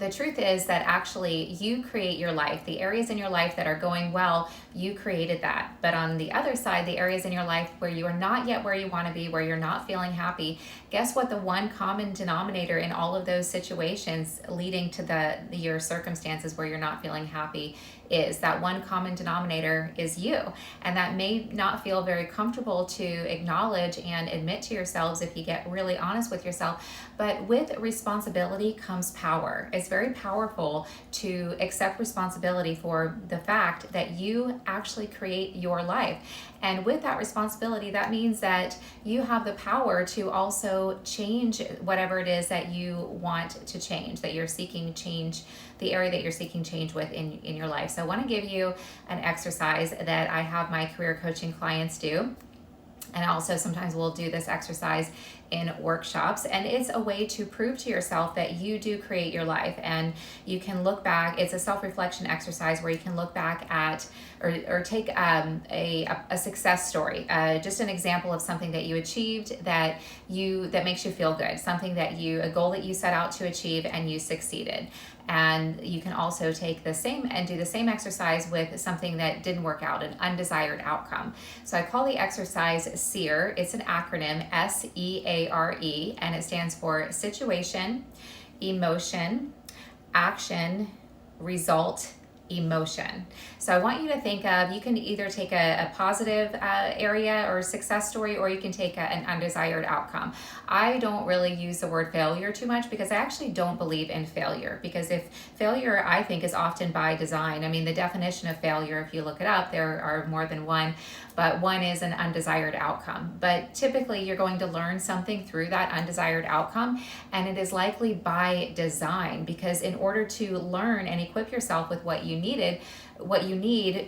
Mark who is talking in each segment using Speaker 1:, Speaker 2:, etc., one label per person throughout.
Speaker 1: The truth is that actually you create your life. The areas in your life that are going well, you created that. But on the other side, the areas in your life where you are not yet where you want to be, where you're not feeling happy, guess what? The one common denominator in all of those situations leading to your circumstances where you're not feeling happy is that one common denominator is you. And that may not feel very comfortable to acknowledge and admit to yourselves if you get really honest with yourself. But with responsibility comes power. It's very powerful to accept responsibility for the fact that you actually create your life. And with that responsibility, that means that you have the power to also change whatever it is that you want to change, that you're seeking change, the area that you're seeking change with in your life. So I want to give you an exercise that I have my career coaching clients do. And also sometimes we'll do this exercise in workshops, and it's a way to prove to yourself that you do create your life. And you can look back, it's a self-reflection exercise where you can look back at or take a success story, just an example of something that you achieved that makes you feel good, something that a goal that you set out to achieve and you succeeded. And you can also take the same and do the same exercise with something that didn't work out, an undesired outcome. So I call the exercise SEAR. It's an acronym, SEARE, and it stands for situation, emotion, action, result, emotion. So I want you to think of, you can either take a positive area or success story, or you can take an undesired outcome. I don't really use the word failure too much because I actually don't believe in failure, because if failure, I think, is often by design. I mean, the definition of failure, if you look it up, there are more than one, but one is an undesired outcome. But typically you're going to learn something through that undesired outcome, and it is likely by design, because in order to learn and equip yourself with what you need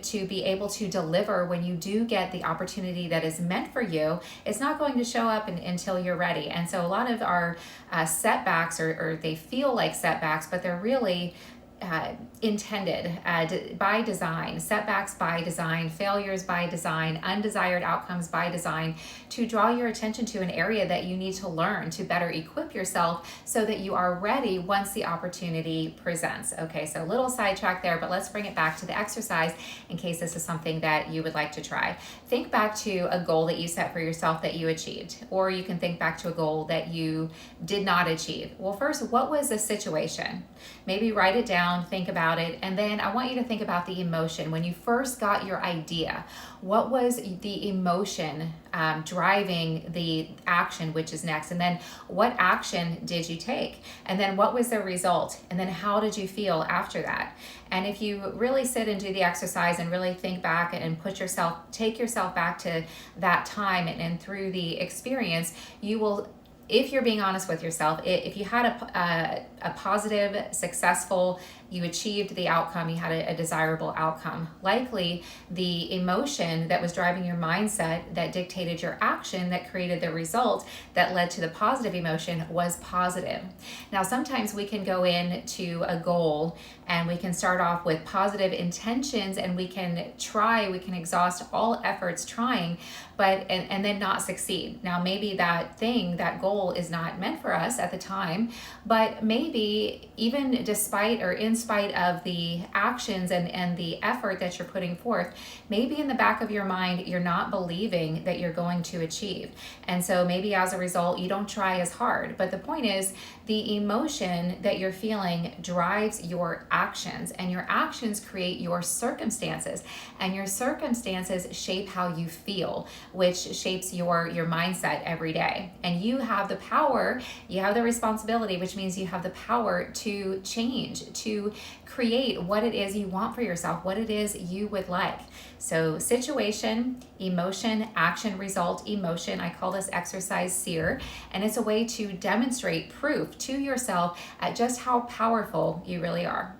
Speaker 1: to be able to deliver when you do get the opportunity that is meant for you, it's not going to show up until you're ready. And so a lot of our setbacks, or they feel like setbacks, but they're really intended by design, setbacks by design, failures by design, undesired outcomes by design, to draw your attention to an area that you need to learn to better equip yourself so that you are ready once the opportunity presents. Okay, so a little sidetrack there, but let's bring it back to the exercise in case this is something that you would like to try. Think back to a goal that you set for yourself that you achieved, or you can think back to a goal that you did not achieve. Well, first, what was the situation? Maybe write it down, think about it, and then I want you to think about the emotion. When you first got your idea, what was the emotion driving the action, which is next? And then what action did you take? And then what was the result? And then how did you feel after that? And if you really sit and do the exercise and really think back and take yourself back to that time and through the experience, you will, if you're being honest with yourself, if you had a positive, successful, you achieved the outcome, you had a desirable outcome, likely the emotion that was driving your mindset that dictated your action that created the result that led to the positive emotion was positive. Now, sometimes we can go into a goal and we can start off with positive intentions, and we can exhaust all efforts trying, and then not succeed. Now, maybe that goal is not meant for us at the time, but maybe even despite or in spite of the actions and the effort that you're putting forth, maybe in the back of your mind, you're not believing that you're going to achieve. And so maybe as a result, you don't try as hard. But the point is, the emotion that you're feeling drives your actions, and your actions create your circumstances, and your circumstances shape how you feel, which shapes your mindset every day. And you have the power, you have the responsibility, which means you have the power to change, to create what it is you want for yourself, what it is you would like. So situation, emotion, action, result, emotion. I call this exercise SEAR, and it's a way to demonstrate proof to yourself at just how powerful you really are.